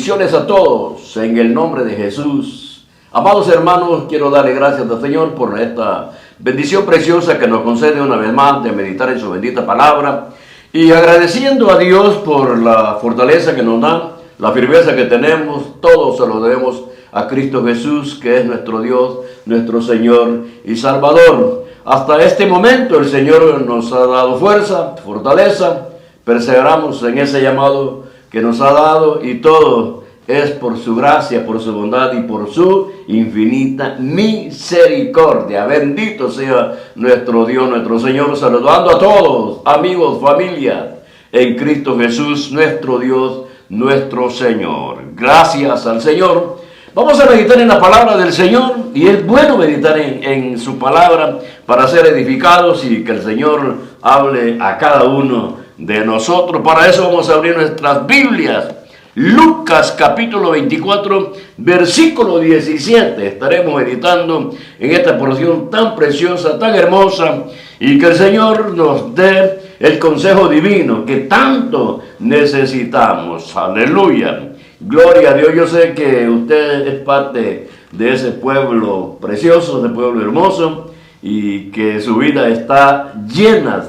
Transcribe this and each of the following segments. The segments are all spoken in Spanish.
Bendiciones a todos en el nombre de Jesús. Amados hermanos, quiero darle gracias al Señor por esta bendición preciosa que nos concede una vez más de meditar en su bendita palabra y agradeciendo a Dios por la fortaleza que nos da, la firmeza que tenemos. Todo se lo debemos a Cristo Jesús, que es nuestro Dios, nuestro Señor y Salvador. Hasta este momento el Señor nos ha dado fuerza, fortaleza, perseveramos en ese llamado que nos ha dado, y todo es por su gracia, por su bondad y por su infinita misericordia. Bendito sea nuestro Dios, nuestro Señor, saludando a todos, amigos, familia, en Cristo Jesús, nuestro Dios, nuestro Señor. Gracias al Señor. Vamos a meditar en la palabra del Señor, y es bueno meditar en su palabra para ser edificados y que el Señor hable a cada uno de nosotros. Para eso vamos a abrir nuestras Biblias. Lucas capítulo 24, versículo 17. Estaremos meditando en esta porción tan preciosa, tan hermosa, y que el Señor nos dé el consejo divino que tanto necesitamos. Aleluya. Gloria a Dios. Yo sé que usted es parte de ese pueblo precioso, de pueblo hermoso, y que su vida está llena,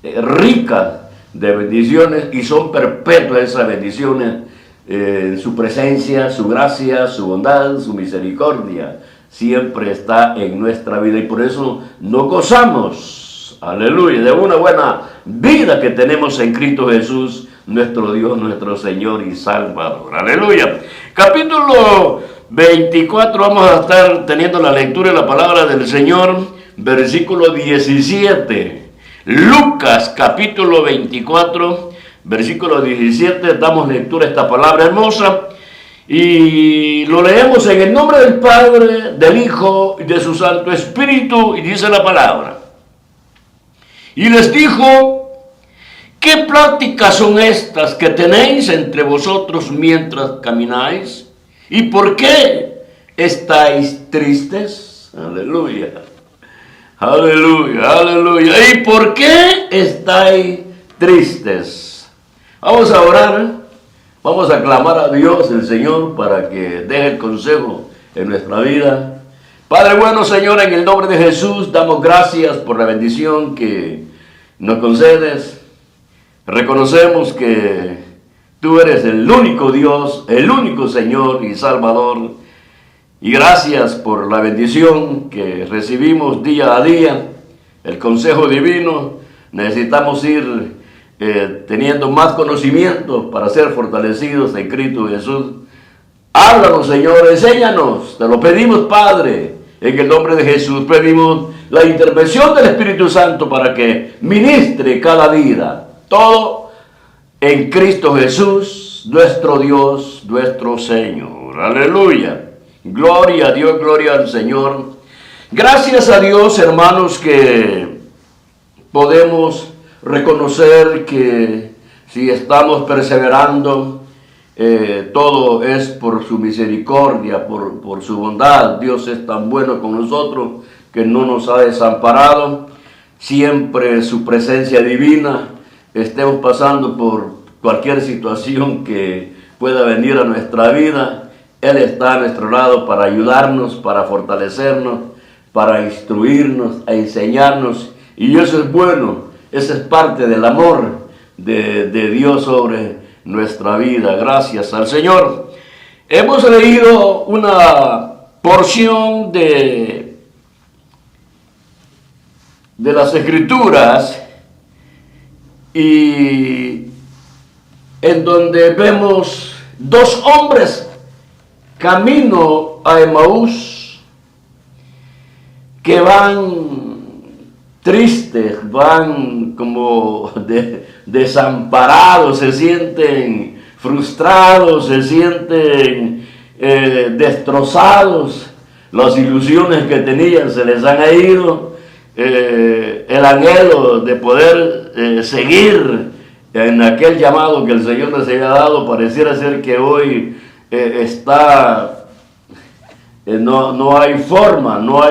rica de bendiciones, y son perpetuas esas bendiciones, su presencia, su gracia, su bondad, su misericordia siempre está en nuestra vida, y por eso nos gozamos, aleluya, de una buena vida que tenemos en Cristo Jesús, nuestro Dios, nuestro Señor y Salvador. Aleluya. Capítulo 24, vamos a estar teniendo la lectura de la palabra del Señor, versículo 17. Lucas capítulo 24, versículo 17, damos lectura a esta palabra hermosa y lo leemos en el nombre del Padre, del Hijo y de su Santo Espíritu, y dice la palabra. Y les dijo: ¿qué pláticas son estas que tenéis entre vosotros mientras camináis? ¿Y por qué estáis tristes? Aleluya. Aleluya, aleluya. ¿Y por qué estáis tristes? Vamos a orar, vamos a clamar a Dios, el Señor, para que deje el consejo en nuestra vida. Padre bueno, Señor, en el nombre de Jesús, damos gracias por la bendición que nos concedes. Reconocemos que tú eres el único Dios, el único Señor y Salvador. Y gracias por la bendición que recibimos día a día, el consejo divino. Necesitamos ir teniendo más conocimiento para ser fortalecidos en Cristo Jesús. Háblanos, Señor, enséñanos, te lo pedimos, Padre. En el nombre de Jesús pedimos la intervención del Espíritu Santo para que ministre cada vida. Todo en Cristo Jesús, nuestro Dios, nuestro Señor. Aleluya. Gloria a Dios, gloria al Señor. Gracias a Dios, hermanos, que podemos reconocer que si estamos perseverando, todo es por su misericordia, por su bondad. Dios es tan bueno con nosotros que no nos ha desamparado. Siempre su presencia divina, estemos pasando por cualquier situación que pueda venir a nuestra vida, Él está a nuestro lado para ayudarnos, para fortalecernos, para instruirnos, a enseñarnos. Y eso es bueno, eso es parte del amor de Dios sobre nuestra vida. Gracias al Señor. Hemos leído una porción de las Escrituras, y en donde vemos dos hombres camino a Emaús que van tristes, van como desamparados, se sienten frustrados, se sienten destrozados. Las ilusiones que tenían se les han ido. El anhelo de poder seguir en aquel llamado que el Señor les había dado, pareciera ser que hoy no hay forma, no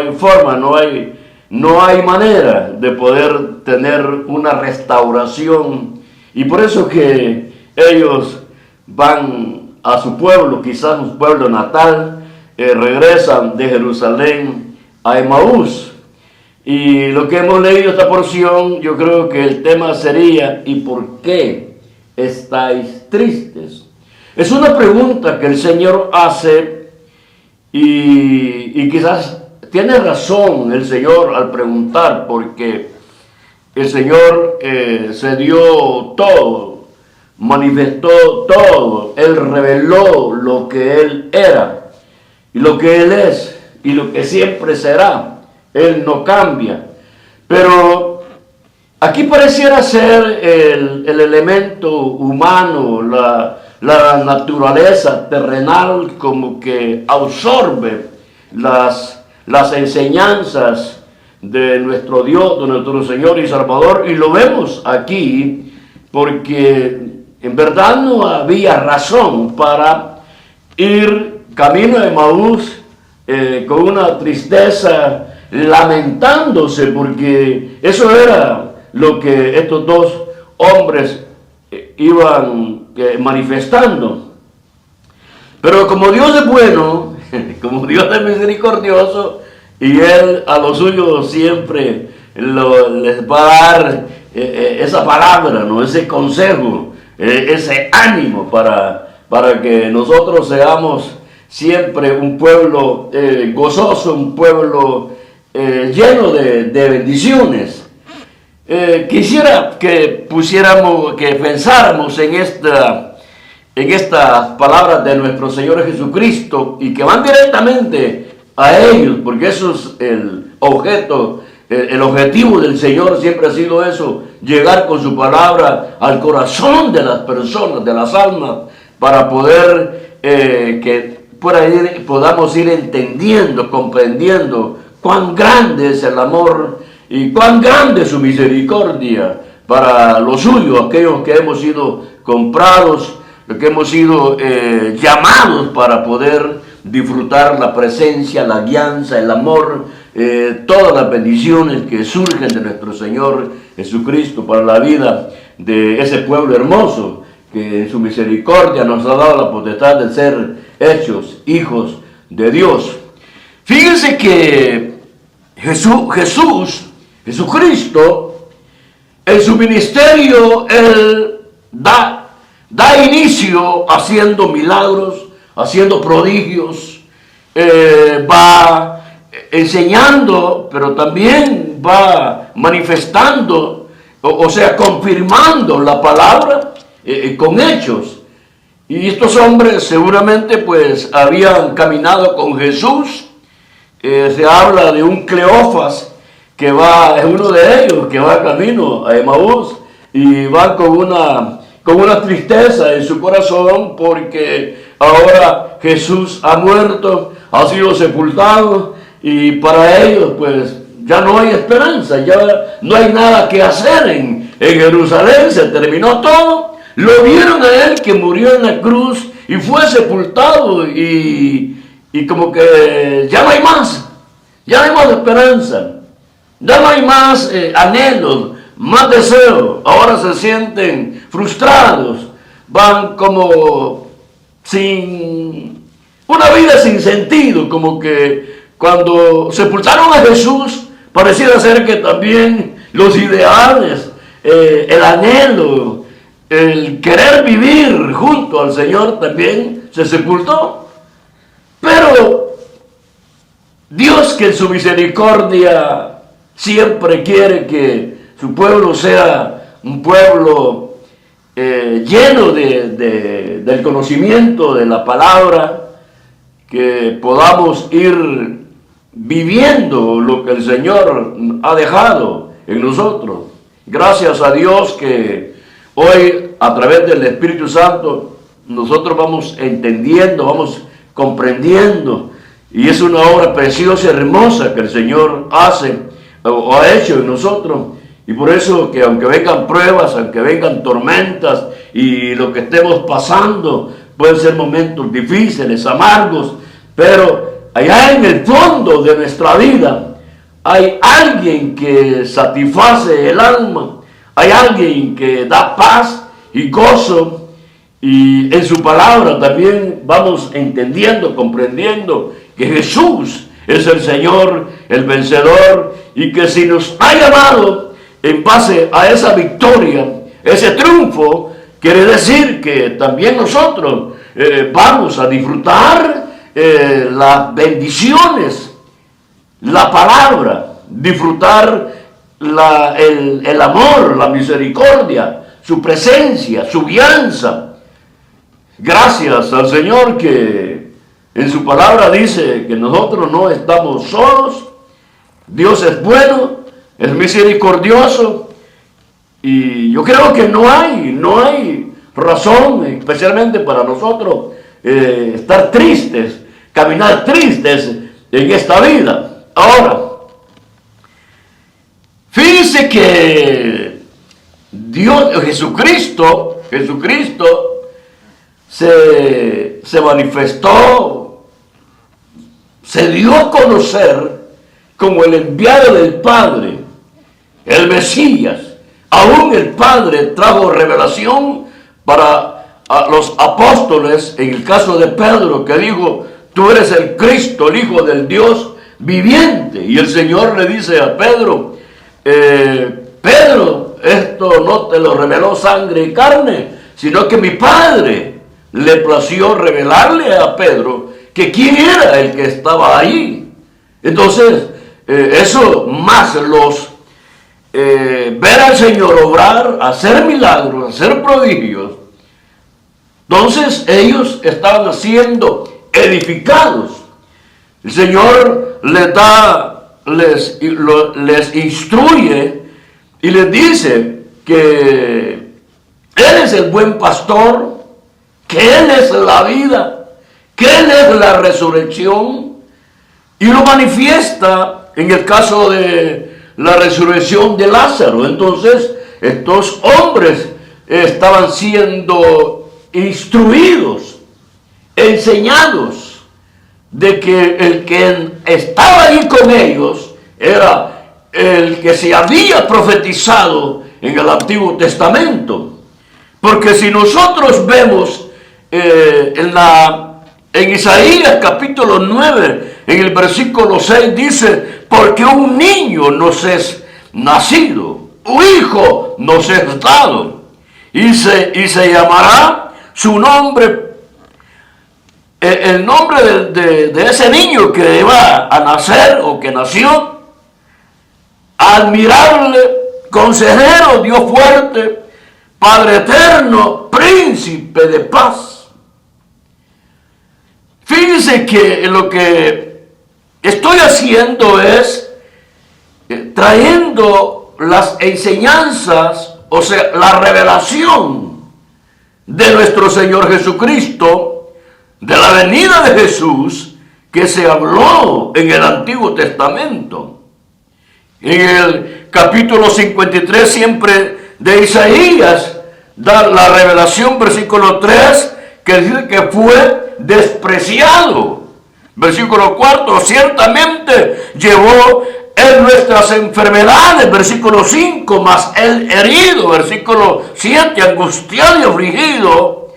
hay manera de poder tener una restauración, y por eso que ellos van a su pueblo, quizás su pueblo natal, regresan de Jerusalén a Emaús. Y lo que hemos leído esta porción, yo creo que el tema sería: ¿y por qué estáis tristes? Es una pregunta que el Señor hace, y quizás tiene razón el Señor al preguntar, porque el Señor se dio todo, manifestó todo. Él reveló lo que Él era y lo que Él es y lo que siempre será. Él no cambia. Pero aquí pareciera ser el elemento humano, la naturaleza terrenal, como que absorbe las enseñanzas de nuestro Dios, de nuestro Señor y Salvador. Y lo vemos aquí porque en verdad no había razón para ir camino a Emaús con una tristeza, lamentándose, porque eso era lo que estos dos hombres iban manifestando. Pero como Dios es bueno, como Dios es misericordioso, y Él a los suyos siempre les va a dar esa palabra, ¿no? Ese consejo, ese ánimo para que nosotros seamos siempre un pueblo gozoso, un pueblo lleno de bendiciones. Quisiera que pensáramos en estas palabras de nuestro Señor Jesucristo, y que van directamente a ellos, porque eso es el objeto, el objetivo del Señor siempre ha sido eso: llegar con su palabra al corazón de las personas, de las almas, para poder que podamos ir entendiendo, comprendiendo cuán grande es el amor y cuán grande es su misericordia para los suyos, aquellos que hemos sido comprados, que hemos sido llamados para poder disfrutar la presencia, la guianza, el amor, todas las bendiciones que surgen de nuestro Señor Jesucristo para la vida de ese pueblo hermoso, que en su misericordia nos ha dado la potestad de ser hechos hijos de Dios. Fíjense que Jesucristo, en su ministerio, Él da inicio haciendo milagros, haciendo prodigios, va enseñando, pero también va manifestando, o sea, confirmando la palabra con hechos. Y estos hombres seguramente pues habían caminado con Jesús. Se habla de un Cleofas que es uno de ellos, que va camino a Emaús, y va con una tristeza en su corazón, porque ahora Jesús ha muerto, ha sido sepultado, y para ellos pues ya no hay esperanza, ya no hay nada que hacer en Jerusalén, se terminó todo. Lo vieron a Él que murió en la cruz y fue sepultado, y como que ya no hay más esperanza, ya no hay más anhelos, más deseos. Ahora se sienten frustrados, van como sin una vida sin sentido, como que cuando sepultaron a Jesús pareciera ser que también los ideales, el anhelo, el querer vivir junto al Señor también se sepultó. Pero Dios, que en su misericordia siempre quiere que su pueblo sea un pueblo lleno del conocimiento de la palabra, que podamos ir viviendo lo que el Señor ha dejado en nosotros. Gracias a Dios que hoy, a través del Espíritu Santo, nosotros vamos entendiendo, vamos comprendiendo, y es una obra preciosa y hermosa que el Señor hace o ha hecho en nosotros. Y por eso que aunque vengan pruebas, aunque vengan tormentas, y lo que estemos pasando pueden ser momentos difíciles, amargos, pero allá en el fondo de nuestra vida hay alguien que satisface el alma, hay alguien que da paz y gozo, Y en su palabra también vamos entendiendo, comprendiendo que Jesús es el Señor, el vencedor, y que si nos ha llamado en base a esa victoria, ese triunfo, quiere decir que también nosotros vamos a disfrutar las bendiciones, la palabra, disfrutar el amor, la misericordia, su presencia, su guianza. Gracias al Señor que en su palabra dice que nosotros no estamos solos. Dios es bueno, es misericordioso, y yo creo que no hay razón, especialmente para nosotros, estar tristes, caminar tristes en esta vida. Ahora, fíjense que Jesucristo se manifestó, se dio a conocer como el enviado del Padre, el Mesías. Aún el Padre trajo revelación para los apóstoles, en el caso de Pedro, que dijo: tú eres el Cristo, el Hijo del Dios viviente. Y el Señor le dice a Pedro: Pedro, esto no te lo reveló sangre y carne, sino que mi Padre le plació revelarle a Pedro que quién era el que estaba ahí. Entonces, eso más ver al Señor obrar, hacer milagros, hacer prodigios. Entonces ellos estaban siendo edificados. El Señor les instruye y les dice que Él es el buen pastor, que Él es la vida, que Él es la resurrección, y lo manifiesta en el caso de la resurrección de Lázaro. Entonces estos hombres estaban siendo instruidos, enseñados, de que el que estaba ahí con ellos era el que se había profetizado en el Antiguo Testamento. Porque si nosotros vemos en Isaías capítulo 9, en el versículo 6 dice: porque un niño nos es nacido, un hijo nos es dado, y se llamará su nombre, el nombre de ese niño que va a nacer o que nació: admirable, consejero, Dios fuerte, Padre eterno, príncipe de paz. Fíjense que lo que estoy haciendo es trayendo las enseñanzas, o sea, la revelación de nuestro Señor Jesucristo, de la venida de Jesús, que se habló en el Antiguo Testamento. En el capítulo 53 siempre de Isaías da la revelación, versículo 3, que dice que fue despreciado. Versículo 4, ciertamente llevó en nuestras enfermedades. Versículo 5, mas él herido. Versículo 7, angustiado y afligido,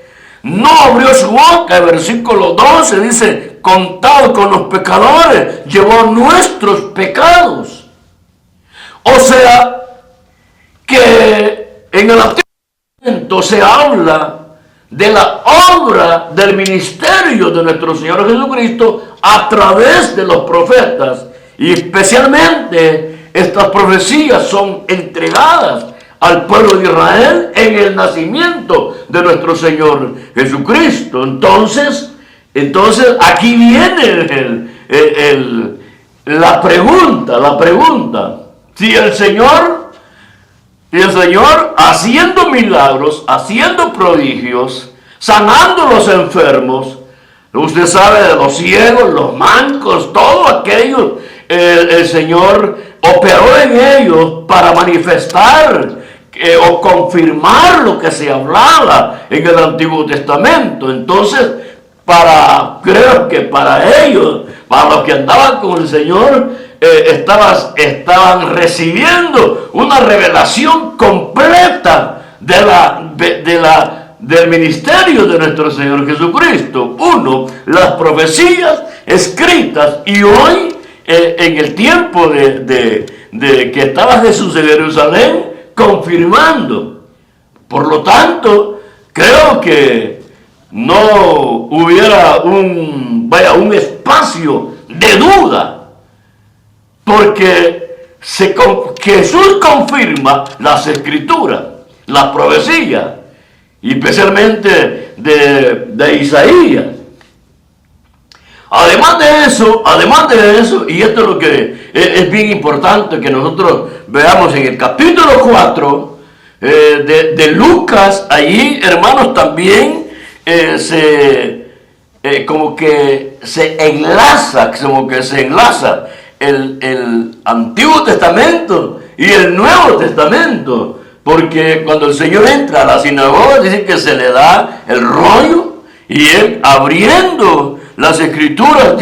no abrió su boca. Versículo 12 dice: contado con los pecadores, llevó nuestros pecados. O sea, que en el Antiguo Testamento se habla de la obra del ministerio de nuestro Señor Jesucristo a través de los profetas, y especialmente estas profecías son entregadas al pueblo de Israel en el nacimiento de nuestro Señor Jesucristo. Entonces aquí viene la pregunta. Si el Señor haciendo milagros, haciendo prodigios, sanando los enfermos, usted sabe, de los ciegos, los mancos, todo aquello, el Señor operó en ellos para manifestar o confirmar lo que se hablaba en el Antiguo Testamento. Entonces, creo que para ellos, para los que andaban con el Señor, estaban recibiendo una revelación completa de del ministerio de nuestro Señor Jesucristo. Uno, las profecías escritas, y hoy, en el tiempo de que estaba Jesús en Jerusalén, confirmando. Por lo tanto, creo que no hubiera un espacio de duda, porque Jesús confirma las escrituras, las profecías, y especialmente de Isaías. Además de eso, y esto es lo que es bien importante que nosotros veamos en el capítulo 4 de Lucas, allí, hermanos, también como que se enlaza el Antiguo Testamento y el Nuevo Testamento, porque cuando el Señor entra a la sinagoga, dice que se le da el rollo, y él, abriendo las escrituras,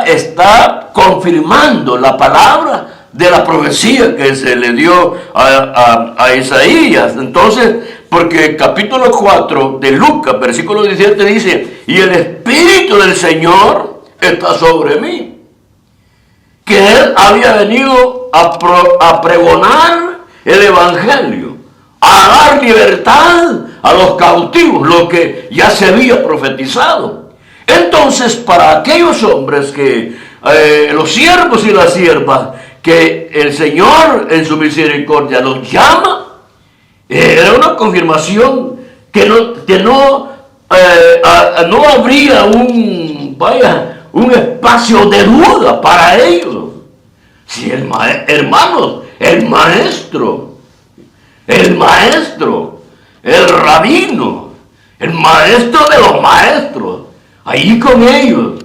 está confirmando la palabra de la profecía que se le dio a Isaías. Entonces, porque el capítulo 4 de Lucas, versículo 17, dice: y el Espíritu del Señor está sobre mí, que él había venido a pregonar el Evangelio, a dar libertad a los cautivos, lo que ya se había profetizado. Entonces, para aquellos hombres que, los siervos y las siervas, que el Señor en su misericordia los llama, era una confirmación que no habría un espacio de duda para ellos. Si hermanos, el maestro, el rabino, el maestro de los maestros, ahí con ellos.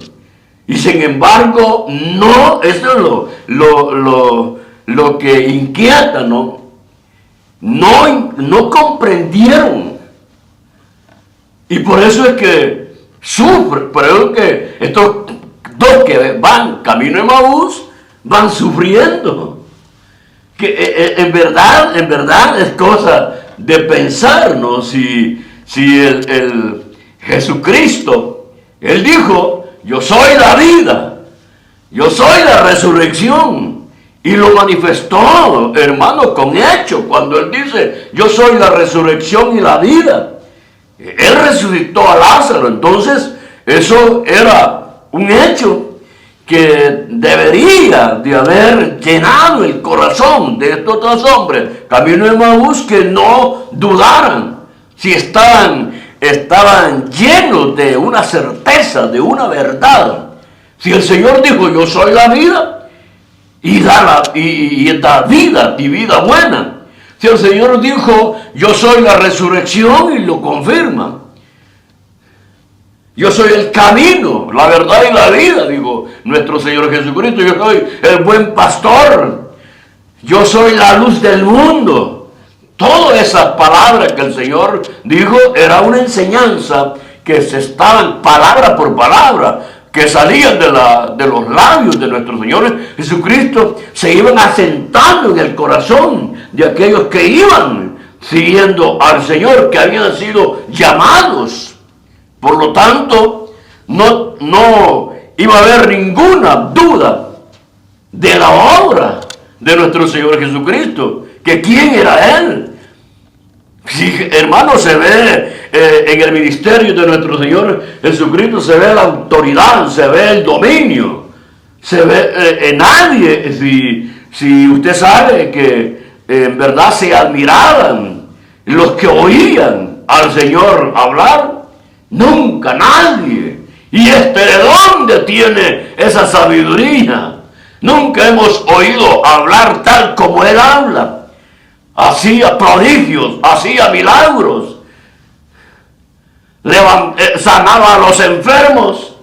Y sin embargo, no, eso es lo que inquieta, no comprendieron. Y por eso es que sufren, por eso es que estos dos que van camino de Emaús van sufriendo. Que en verdad es cosa de pensarnos si el Jesucristo, él dijo: yo soy la vida, yo soy la resurrección, y lo manifestó, hermano, con hechos, cuando él dice: yo soy la resurrección y la vida. Él resucitó a Lázaro. Entonces eso era un hecho que debería de haber llenado el corazón de estos dos hombres camino de Emaús, que no dudaran, si estaban llenos de una certeza, de una verdad. Si el Señor dijo: yo soy la vida, y da vida, y vida buena. Si el Señor dijo: yo soy la resurrección, y lo confirma. Yo soy el camino, la verdad y la vida, digo nuestro Señor Jesucristo. Yo soy el buen pastor. Yo soy la luz del mundo. Todas esas palabras que el Señor dijo era una enseñanza que se estaban palabra por palabra, que salían de los labios de nuestro Señor Jesucristo, se iban asentando en el corazón de aquellos que iban siguiendo al Señor, que habían sido llamados. Por lo tanto, no iba a haber ninguna duda de la obra de nuestro Señor Jesucristo, que quién era Él. Si, hermano, se ve en el ministerio de nuestro Señor Jesucristo, se ve la autoridad, se ve el dominio, se ve en nadie. Si usted sabe que en verdad se admiraban los que oían al Señor hablar, nunca nadie. ¿Y de dónde tiene esa sabiduría? Nunca hemos oído hablar tal como Él habla. Hacía prodigios, hacía milagros, sanaba a los enfermos.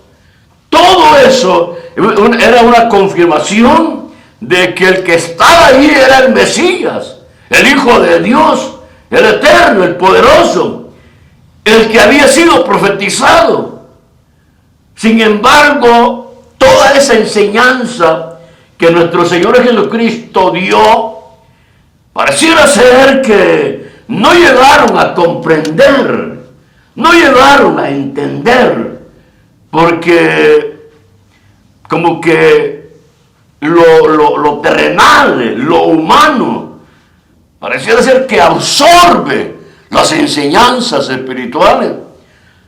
Todo eso era una confirmación de que el que estaba allí era el Mesías, el Hijo de Dios, el Eterno, el Poderoso, el que había sido profetizado. Sin embargo, toda esa enseñanza que nuestro Señor Jesucristo dio, pareciera ser que no llegaron a comprender, no llegaron a entender, porque como que lo terrenal, lo humano, pareciera ser que absorbe las enseñanzas espirituales.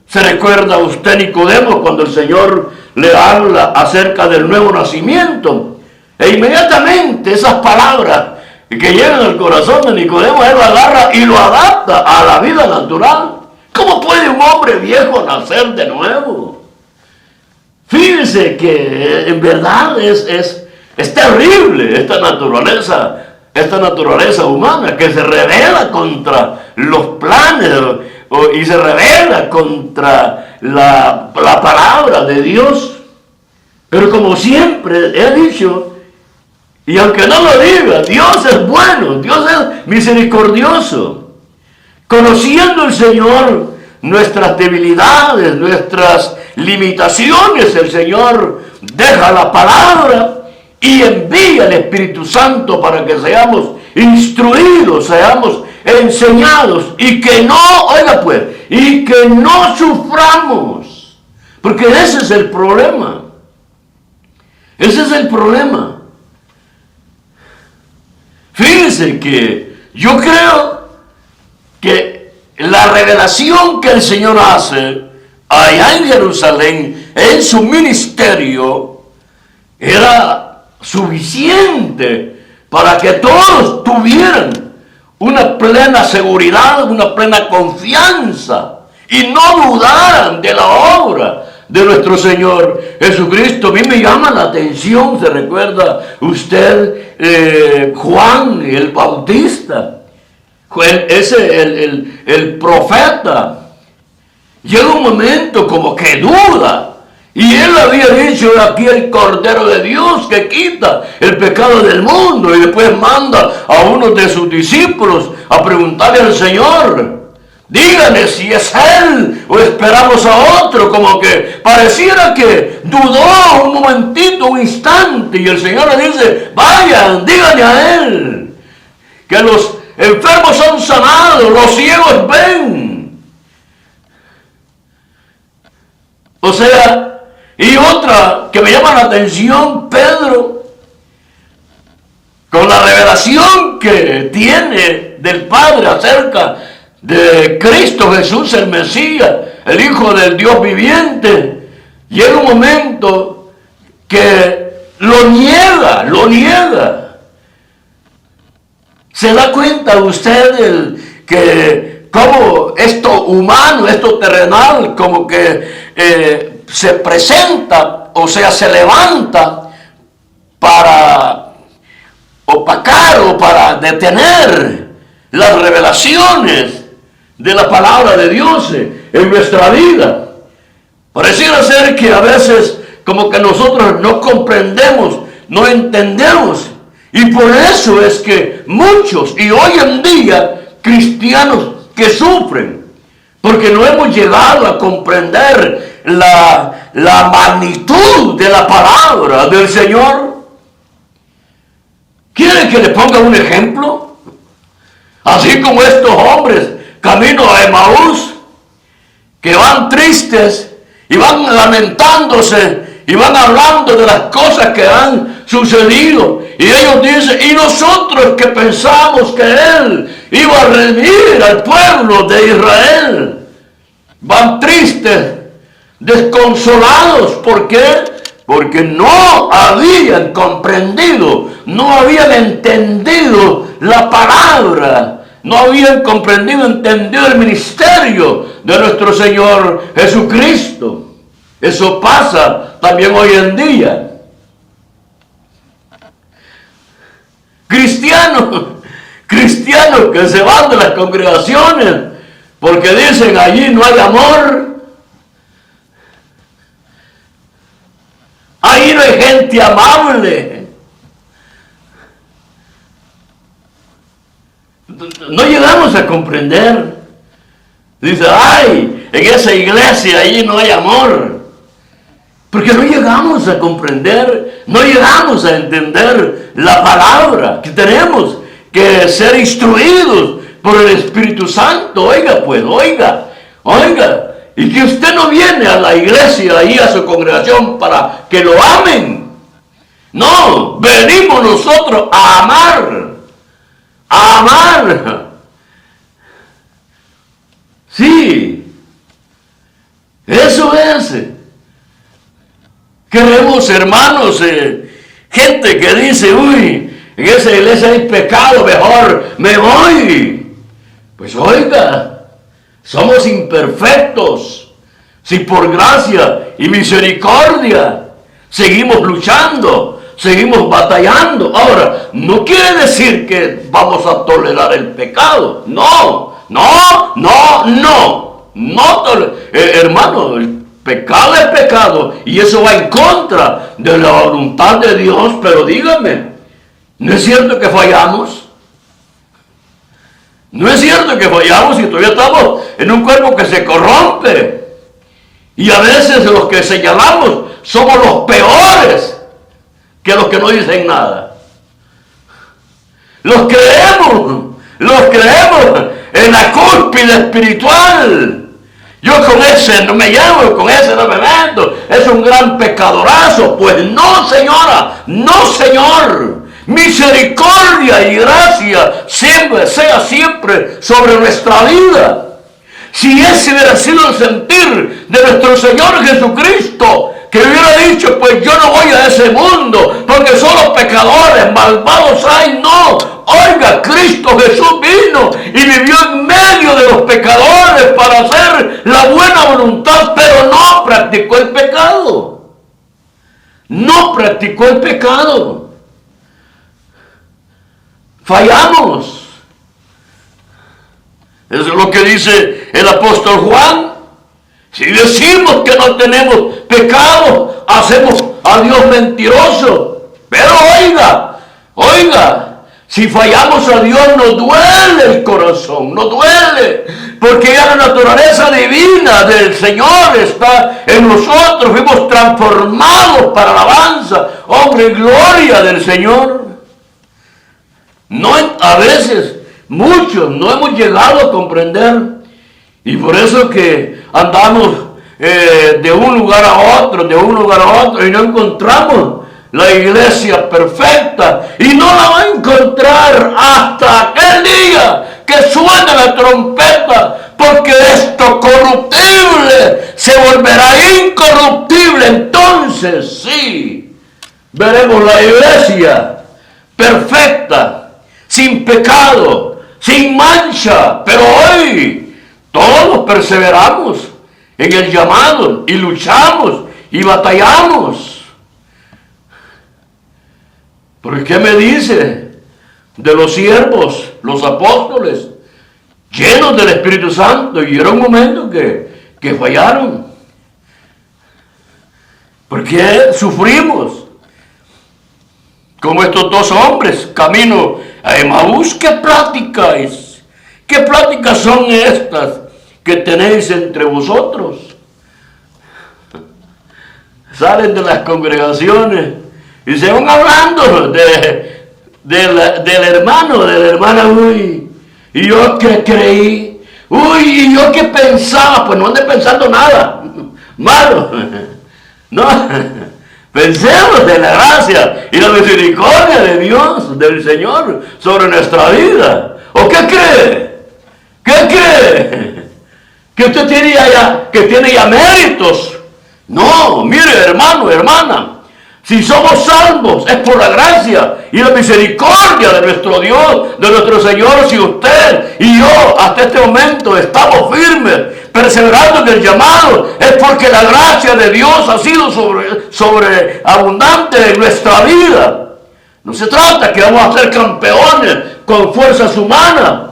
¿Se recuerda usted Nicodemo cuando el Señor le habla acerca del nuevo nacimiento? E inmediatamente esas palabras que llegan al corazón de Nicodemo, él lo agarra y lo adapta a la vida natural. ¿Cómo puede un hombre viejo nacer de nuevo? Fíjense que en verdad es terrible esta naturaleza humana que se rebela contra los planes y se rebela contra la palabra de Dios. Pero como siempre he dicho, y aunque no lo diga, Dios es bueno, Dios es misericordioso. Conociendo el Señor nuestras debilidades, nuestras limitaciones, el Señor deja la palabra y envía el Espíritu Santo para que seamos instruidos, seamos enseñados y que no, oiga pues, y que no suframos. Porque ese es el problema. Ese es el problema. Fíjense que yo creo que la revelación que el Señor hace allá en Jerusalén, en su ministerio, era suficiente para que todos tuvieran una plena seguridad, una plena confianza y no dudaran de la obra de nuestro Señor Jesucristo. A mí me llama la atención, ¿se recuerda usted Juan el Bautista? El profeta. Llega un momento como que duda. Y él había dicho, aquí el Cordero de Dios que quita el pecado del mundo. Y después manda a uno de sus discípulos a preguntarle al Señor, díganle si es Él o esperamos a otro. Como que pareciera que dudó un momentito, un instante. Y el Señor le dice, vayan, díganle a Él que los enfermos son sanados, los ciegos ven. O sea, y otra que me llama la atención, Pedro, con la revelación que tiene del Padre acerca de Cristo Jesús, el Mesías, el Hijo del Dios viviente, llega un momento que lo niega. ¿Se da cuenta usted que como esto humano, esto terrenal, como que se presenta, o sea, se levanta para opacar o para detener las revelaciones de la palabra de Dios en nuestra vida? Pareciera ser que a veces como que nosotros no comprendemos, no entendemos, y por eso es que muchos, y hoy en día, cristianos que sufren, porque no hemos llegado a comprender la magnitud de la palabra del Señor. ¿Quieren que le ponga un ejemplo? Así como estos hombres camino a Emaús, que van tristes y van lamentándose y van hablando de las cosas que han sucedido, y ellos dicen, y nosotros que pensamos que Él iba a redimir al pueblo de Israel, van tristes, desconsolados. ¿Por qué? Porque no habían comprendido, no habían entendido la palabra, no habían comprendido, entendido el ministerio de nuestro Señor Jesucristo. Eso pasa también hoy en día. Cristianos que se van de las congregaciones porque dicen allí no hay amor, ahí no hay gente amable. No llegamos a comprender. Dice, ay, en esa iglesia allí no hay amor. Porque no llegamos a comprender, no llegamos a entender la palabra, que tenemos que ser instruidos por el Espíritu Santo. Oiga, pues, oiga. Y que usted no viene a la iglesia, ahí a su congregación, para que lo amen. No, venimos nosotros a amar. A amar. Sí. Eso es. Queremos, hermanos, gente que dice, uy, en esa iglesia hay pecado, mejor me voy. Pues oiga, somos imperfectos. Si por gracia y misericordia seguimos luchando, seguimos batallando. Ahora, no quiere decir que vamos a tolerar el pecado. No, hermano, el pecado es pecado y eso va en contra de la voluntad de Dios. Pero dígame, ¿no es cierto que fallamos? No es cierto que fallamos y todavía estamos en un cuerpo que se corrompe. Y a veces los que señalamos somos los peores que los que no dicen nada. Los creemos en la cúspide espiritual. Yo con ese no me llevo, con ese no me meto. Es un gran pecadorazo. Pues no, señora, no, señor. Misericordia y gracia sea siempre sobre nuestra vida. Si ese hubiera sido el sentir de nuestro Señor Jesucristo, que hubiera dicho, pues yo no voy a ese mundo, porque solo pecadores, malvados hay. No, oiga, Cristo Jesús vino y vivió en medio de los pecadores para hacer la buena voluntad, pero no practicó el pecado. No practicó el pecado. Fallamos. Eso es lo que dice el apóstol Juan. Si decimos que no tenemos pecado, hacemos a Dios mentiroso. Pero oiga, si fallamos a Dios nos duele el corazón, nos duele, porque ya la naturaleza divina del Señor está en nosotros, fuimos transformados para alabanza, honra y gloria del Señor. No, a veces, muchos no hemos llegado a comprender, y por eso que andamos de un lugar a otro, y no encontramos la iglesia perfecta, y no la va a encontrar hasta aquel día que suene la trompeta, porque esto corruptible se volverá incorruptible. Entonces sí, veremos la iglesia perfecta, sin pecado, sin mancha. Pero hoy todos perseveramos en el llamado y luchamos y batallamos. ¿Por qué me dice de los siervos, los apóstoles, llenos del Espíritu Santo? Y era un momento que fallaron. ¿Por qué sufrimos? Como estos dos hombres, camino a Emaús. ¿Qué pláticas? ¿Qué pláticas son estas que tenéis entre vosotros? Salen de las congregaciones y se van hablando del hermano, de la hermana. Uy, y yo que creí, uy, y yo que pensaba. Pues no ande pensando nada malo, no. Pensemos de la gracia y la misericordia de Dios, del Señor, sobre nuestra vida. ¿O qué cree? ¿Qué cree? ¿Que usted tiene ya méritos? No, mire, hermano, hermana, si somos salvos es por la gracia y la misericordia de nuestro Dios, de nuestro Señor. Si usted y yo hasta este momento estamos firmes, perseverando en el llamado, es porque la gracia de Dios ha sido sobreabundante en nuestra vida. No se trata que vamos a ser campeones con fuerzas humanas.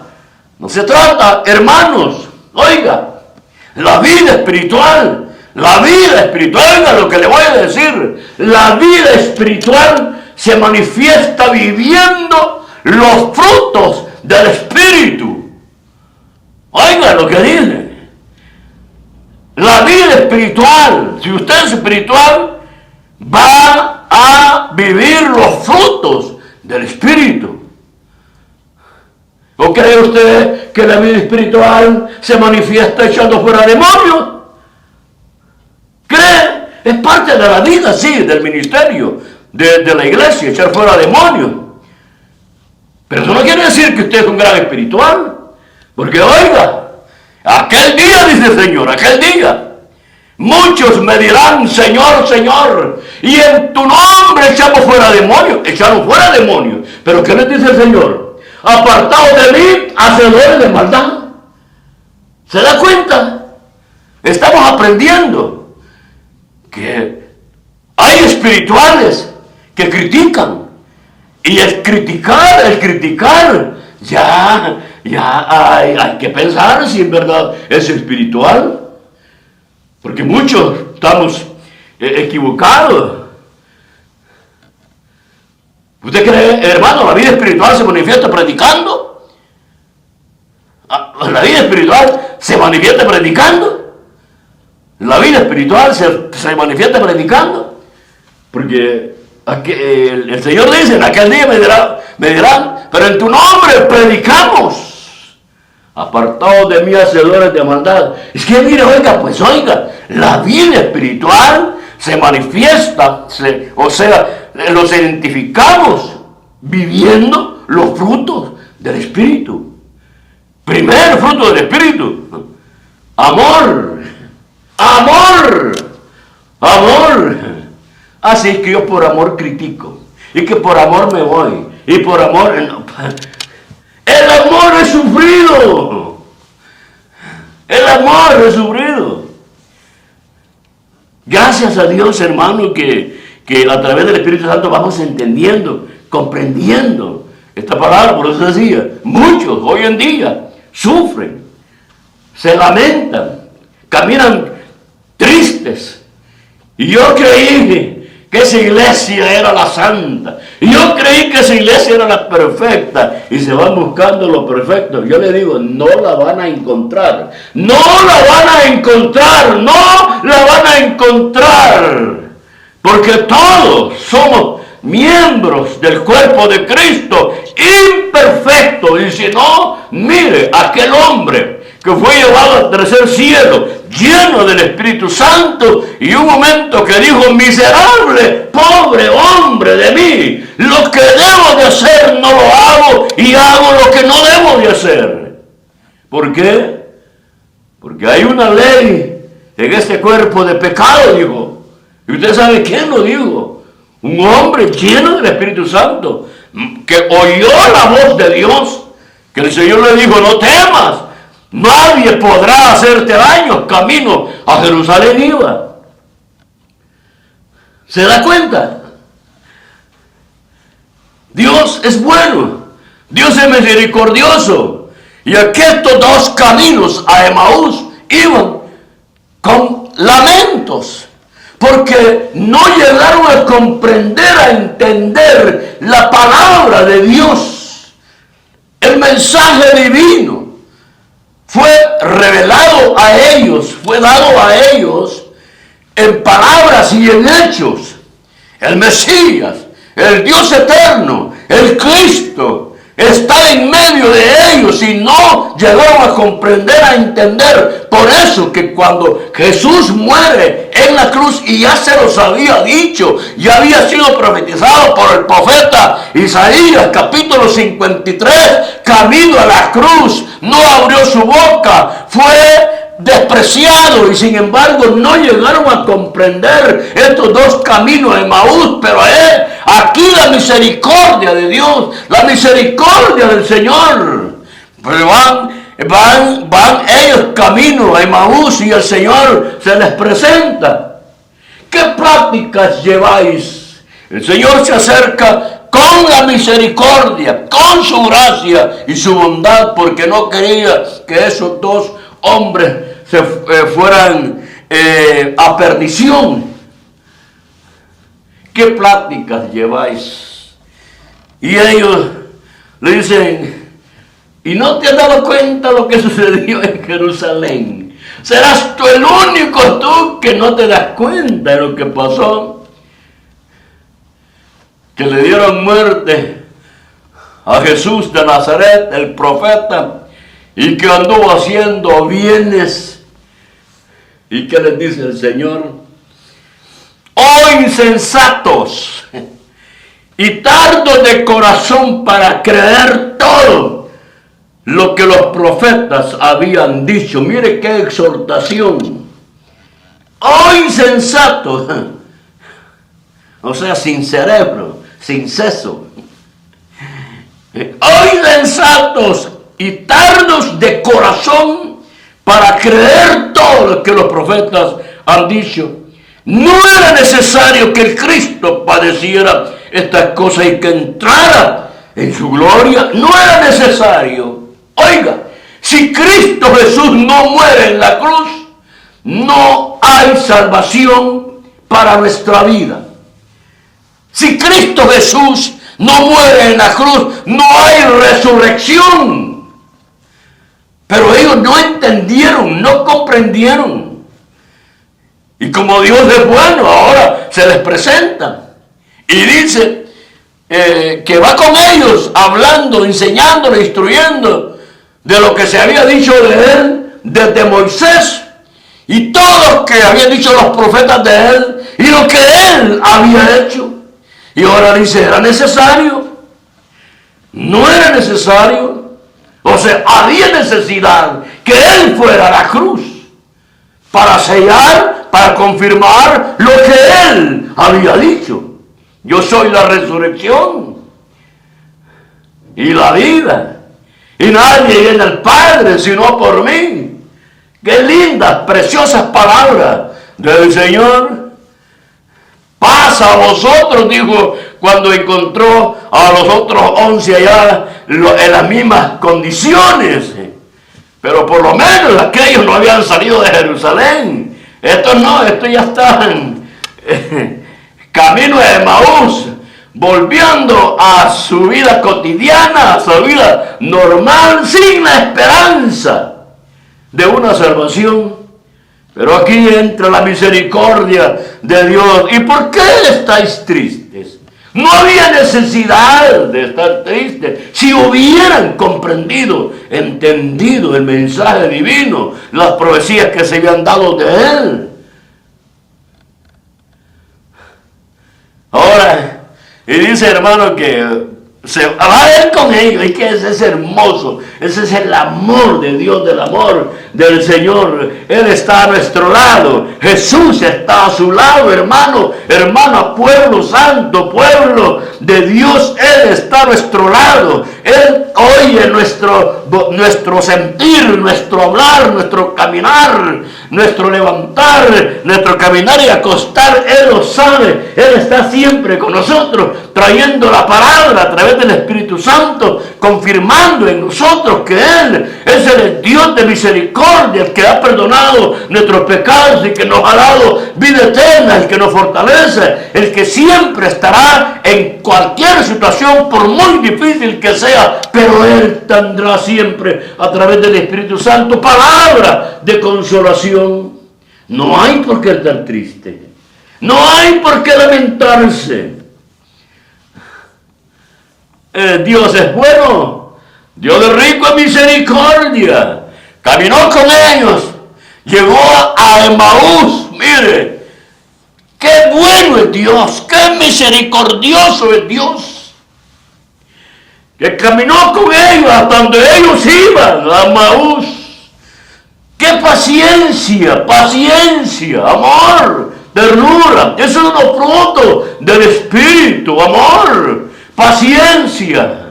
No se trata, hermanos, oiga, la vida espiritual, oiga lo que le voy a decir, la vida espiritual se manifiesta viviendo los frutos del Espíritu. Oiga lo que dice. La vida espiritual, si usted es espiritual, va a vivir los frutos del Espíritu. ¿O cree usted que la vida espiritual se manifiesta echando fuera demonios? ¿Cree? Es parte de la vida, sí, del ministerio, de la iglesia, echar fuera demonios. Pero eso no quiere decir que usted es un gran espiritual. Porque oiga, aquel día, dice el Señor, aquel día, muchos me dirán, Señor, Señor, y en tu nombre echamos fuera demonios. Echaron fuera demonios. Pero ¿qué les dice el Señor? Apartados de mí, hacedores de maldad. ¿Se da cuenta? Estamos aprendiendo que hay espirituales que critican. Y el criticar, ya hay que pensar si en verdad es espiritual. Porque muchos estamos equivocados. ¿Usted cree, hermano, la vida espiritual se manifiesta predicando? ¿La vida espiritual se manifiesta predicando? ¿La vida espiritual se manifiesta predicando? Porque el Señor dice, en aquel día me dirán, pero en tu nombre predicamos. Apartados de mí, hacedores de maldad. Es que mire, oiga, la vida espiritual se manifiesta, los identificamos viviendo los frutos del Espíritu. Primer fruto del Espíritu: amor, amor, amor. Así es que yo por amor critico, y que por amor me voy, y por amor... El amor es sufrido. El amor es sufrido. Gracias a Dios, hermano, que a través del Espíritu Santo vamos entendiendo, comprendiendo esta palabra. Por eso decía, muchos hoy en día sufren, se lamentan, caminan tristes. Y yo creí que esa iglesia era la santa. Y yo creí que esa iglesia era la perfecta. Y se van buscando lo perfecto. Yo le digo, no la van a encontrar. No la van a encontrar. No la van a encontrar. Porque todos somos miembros del cuerpo de Cristo, imperfectos. Y si no, mire, aquel hombre que fue llevado al tercer cielo, lleno del Espíritu Santo, y un momento que dijo, miserable, pobre hombre de mí, lo que debo de hacer no lo hago, y hago lo que no debo de hacer. ¿Por qué? Porque hay una ley en este cuerpo de pecado, dijo. Y usted sabe quién lo dijo. Un hombre lleno del Espíritu Santo, que oyó la voz de Dios, que el Señor le dijo, no temas, nadie podrá hacerte daño, camino a Jerusalén iba. ¿Se da cuenta? Dios es bueno, Dios es misericordioso. Y aquí estos dos caminos a Emaús iban con lamentos, porque no llegaron a comprender, a entender la palabra de Dios. El mensaje divino fue revelado a ellos, fue dado a ellos en palabras y en hechos. El Mesías, el Dios eterno, el Cristo, está en medio de ellos y no llegaron a comprender, a entender. Por eso que cuando Jesús muere en la cruz, y ya se los había dicho, ya había sido profetizado por el profeta Isaías, capítulo 53, camino a la cruz, no abrió su boca, fue despreciado, y sin embargo no llegaron a comprender estos dos caminos de Emaús. Pero aquí la misericordia de Dios, la misericordia del Señor, pues van ellos camino a Emaús, y el Señor se les presenta. ¿Qué prácticas lleváis? El Señor se acerca con la misericordia, con su gracia y su bondad, porque no quería que esos dos hombres se fueran a perdición. ¿Qué prácticas lleváis? Y ellos le dicen, ¿y no te has dado cuenta lo que sucedió en Jerusalén? ¿Serás tú el único tú que no te das cuenta de lo que pasó? Que le dieron muerte a Jesús de Nazaret, el profeta, y que anduvo haciendo bienes. ¿Y qué les dice el Señor? Oh insensatos y tardos de corazón para creer todo lo que los profetas habían dicho. Mire qué exhortación. Oh insensatos, o sea, sin cerebro, sin seso. Oh insensatos y tardos de corazón para creer todo lo que los profetas han dicho. No era necesario que el Cristo padeciera estas cosas y que entrara en su gloria. No era necesario. Oiga, si Cristo Jesús no muere en la cruz, no hay salvación para nuestra vida. Si Cristo Jesús no muere en la cruz, no hay resurrección. Pero ellos no entendieron, no comprendieron. Y como Dios es bueno, ahora se les presenta. Y dice que va con ellos, hablando, enseñando, instruyendo de lo que se había dicho de él desde Moisés. Y todo lo que habían dicho los profetas de él. Y lo que él había hecho. Y ahora dice, ¿era necesario? No era necesario. O sea, había necesidad que él fuera a la cruz para sellar, para confirmar lo que él había dicho. Yo soy la resurrección y la vida. Y nadie viene al Padre sino por mí. Qué lindas, preciosas palabras del Señor. Pasa a vosotros, dijo, cuando encontró a los otros 11 allá en las mismas condiciones. Pero por lo menos aquellos no habían salido de Jerusalén. Estos no, estos ya estaban camino de Emaús, volviendo a su vida cotidiana, a su vida normal, sin la esperanza de una salvación. Pero aquí entra la misericordia de Dios. ¿Y por qué estáis tristes? No había necesidad de estar tristes si hubieran comprendido, entendido el mensaje divino, las profecías que se habían dado de él. Ahora, y dice, hermano, que se va a ver con ellos. Y que ese es hermoso. Ese es el amor de Dios, del amor del Señor. Él está a nuestro lado. Jesús está a su lado, hermano. Hermano, pueblo santo, pueblo de Dios. Él está a nuestro lado. Él oye nuestro sentir, nuestro hablar, nuestro caminar, nuestro levantar, nuestro caminar y acostar. Él lo sabe. Él está siempre con nosotros, trayendo la palabra a través del Espíritu Santo, confirmando en nosotros que Él es el Dios de misericordia, el que ha perdonado nuestros pecados y que nos ha dado vida eterna, el que nos fortalece, el que siempre estará en cualquier situación, por muy difícil que sea, pero Él tendrá siempre a través del Espíritu Santo palabra de consolación. No hay por qué estar triste, no hay por qué lamentarse. Dios es bueno, Dios es rico en misericordia. Caminó con ellos, llegó a Emaús. Mire, qué bueno es Dios, qué misericordioso es Dios, que caminó con ellos hasta donde ellos iban, a Emaús. Qué paciencia, paciencia, amor, ternura. Eso es lo fruto del Espíritu, amor, paciencia.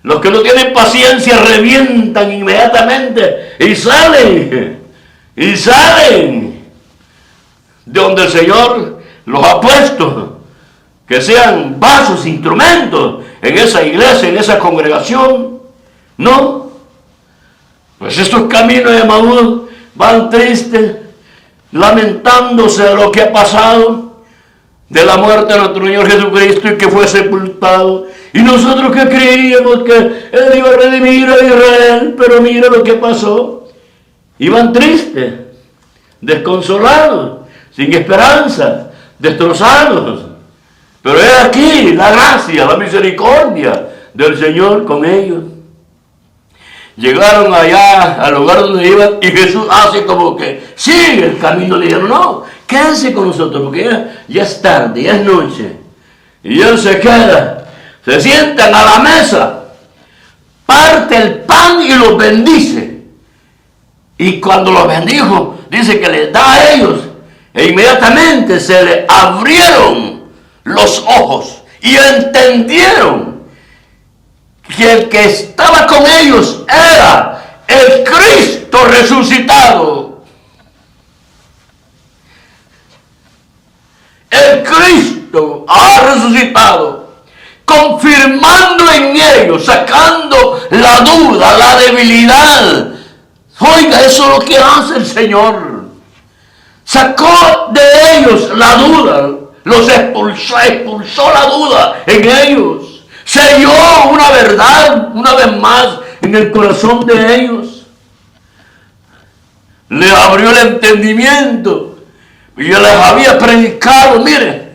Los que no tienen paciencia revientan inmediatamente y salen de donde el Señor los ha puesto, que sean vasos, instrumentos en esa iglesia, en esa congregación. No, pues estos caminos de Emaús van tristes, lamentándose de lo que ha pasado, de la muerte de nuestro Señor Jesucristo y que fue sepultado. Y nosotros que creíamos que Él iba a redimir a Israel, pero mira lo que pasó. Iban tristes, desconsolados, sin esperanza, destrozados. Pero es aquí la gracia, la misericordia del Señor con ellos. Llegaron allá al lugar donde iban y Jesús hace como que sigue el camino. Le dijeron, no, quédense con nosotros porque ya es tarde, ya es noche. Y él se queda, se sientan a la mesa, parte el pan y los bendice. Y cuando los bendijo, dice que les da a ellos. E inmediatamente se les abrieron los ojos y entendieron que el que estaba con ellos era el Cristo resucitado. El Cristo ha resucitado, confirmando en ellos, sacando la duda, la debilidad. Oiga, eso es lo que hace el Señor. Sacó de ellos la duda, los expulsó la duda en ellos. Selló una verdad una vez más en el corazón de ellos. Le abrió el entendimiento. Y yo les había predicado, mire,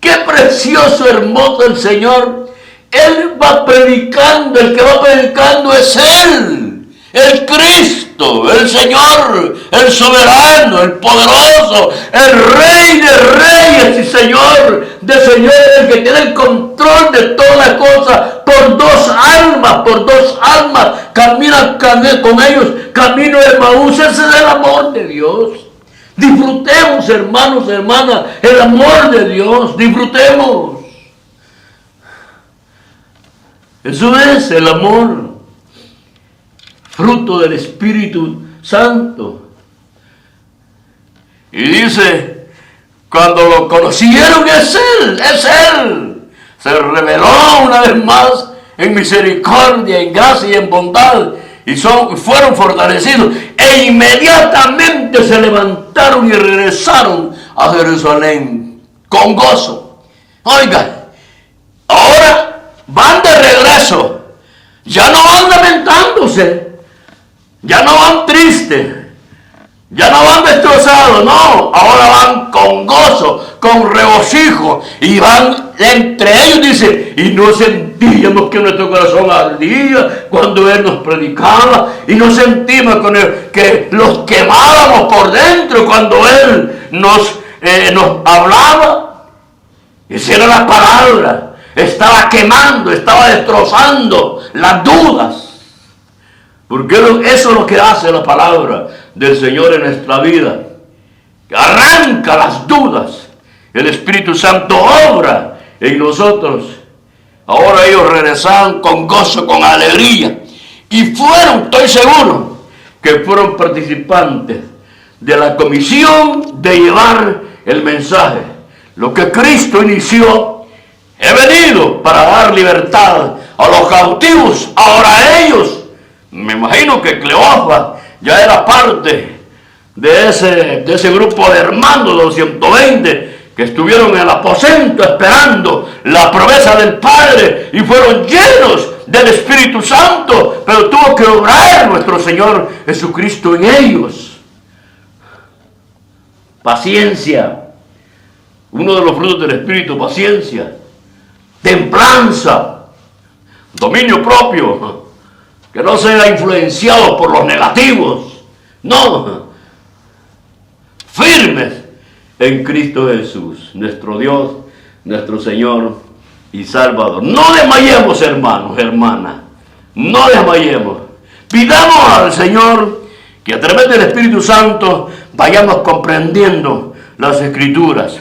qué precioso, hermoso el Señor. Él va predicando, el que va predicando es Él, el Cristo, el Señor, el soberano, el poderoso, el Rey de reyes y Señor de señores, el que tiene el control de todas las cosas. Por dos almas, camina con ellos, camino de Emaús. Ese es el amor de Dios. Disfrutemos, hermanos, hermanas, el amor de Dios, disfrutemos. Eso es el amor, fruto del Espíritu Santo. Y dice, cuando lo conocieron, es Él. Se reveló una vez más en misericordia, en gracia y en bondad. Y fueron fortalecidos. E inmediatamente se levantaron y regresaron a Jerusalén con gozo. Oiga, ahora van de regreso. Ya no van lamentándose. Ya no van tristes. Ya no van destrozados, no. Ahora van con gozo, con regocijo. Y van entre ellos, dice, y no sentíamos que nuestro corazón ardía cuando Él nos predicaba. Y no sentimos que los quemábamos por dentro cuando Él nos hablaba. Esa era la palabra. Estaba quemando, estaba destrozando las dudas. Porque eso es lo que hace la palabra del Señor en nuestra vida. Arranca las dudas. El Espíritu Santo obra en nosotros. Ahora ellos regresaron con gozo, con alegría. Y fueron, estoy seguro, que fueron participantes de la comisión de llevar el mensaje. Lo que Cristo inició. He venido para dar libertad a los cautivos. Ahora ellos. Me imagino que Cleofas ya era parte de ese grupo de hermanos, los 120, que estuvieron en el aposento esperando la promesa del Padre y fueron llenos del Espíritu Santo, pero tuvo que obrar nuestro Señor Jesucristo en ellos. Paciencia, uno de los frutos del Espíritu, paciencia, templanza, dominio propio. Que no sea influenciado por los negativos. No. Firmes en Cristo Jesús, nuestro Dios, nuestro Señor y Salvador. No desmayemos, hermanos, hermanas. No desmayemos. Pidamos al Señor que a través del Espíritu Santo vayamos comprendiendo las Escrituras.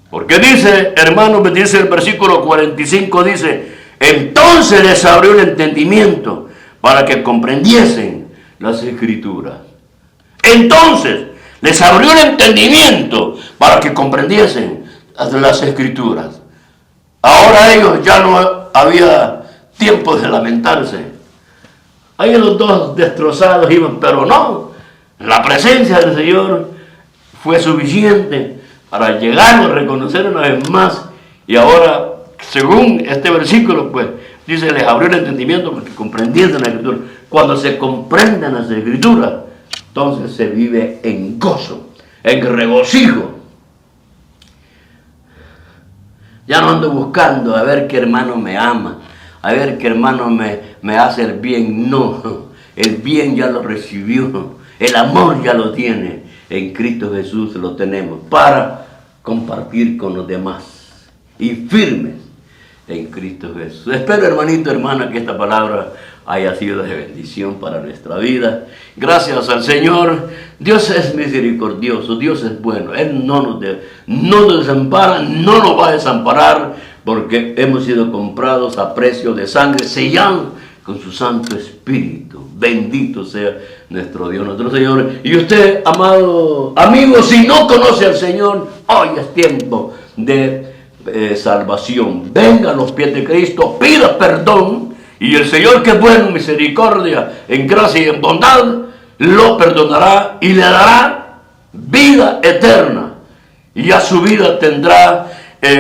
Porque dice, hermanos, me dice el versículo 45, dice, entonces les abrió el entendimiento para que comprendiesen las Escrituras. Entonces les abrió el entendimiento para que comprendiesen las Escrituras. Ahora ellos ya no había tiempo de lamentarse. Ahí los dos destrozados iban, pero no. La presencia del Señor fue suficiente para llegar a reconocer una vez más. Y ahora, según este versículo, pues, dice, les abrió el entendimiento porque comprendiesen la Escritura. Cuando se comprenden las Escrituras, entonces se vive en gozo, en regocijo. Ya no ando buscando a ver qué hermano me ama, a ver qué hermano me hace el bien. No, el bien ya lo recibió, el amor ya lo tiene. En Cristo Jesús lo tenemos para compartir con los demás. Y firmes en Cristo Jesús. Espero, hermanito, hermana, que esta palabra haya sido de bendición para nuestra vida. Gracias al Señor. Dios es misericordioso, Dios es bueno. Él no nos desampara, no nos va a desamparar, porque hemos sido comprados a precio de sangre, sellados con su Santo Espíritu. Bendito sea nuestro Dios, nuestro Señor. Y usted, amado amigo, si no conoce al Señor, hoy es tiempo de salvación. Venga a los pies de Cristo, pida perdón, y el Señor, que es bueno en misericordia, en gracia y en bondad, lo perdonará y le dará vida eterna. Y ya su vida tendrá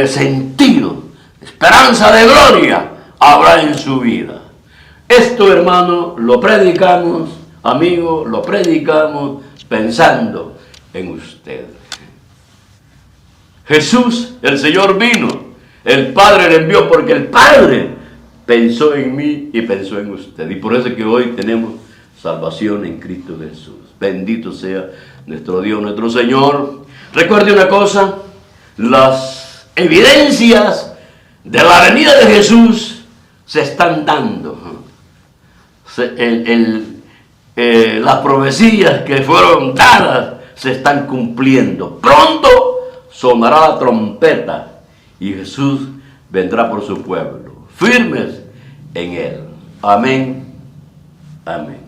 sentido, esperanza de gloria habrá en su vida. Esto, hermano, lo predicamos, amigo, lo predicamos pensando en usted. Jesús, el Señor, vino, el Padre le envió, porque el Padre pensó en mí y pensó en usted. Y por eso es que hoy tenemos salvación en Cristo Jesús. Bendito sea nuestro Dios, nuestro Señor. Recuerde una cosa: las evidencias de la venida de Jesús se están dando. Las profecías que fueron dadas se están cumpliendo. Pronto sonará la trompeta y Jesús vendrá por su pueblo. Firmes en Él. Amén. Amén.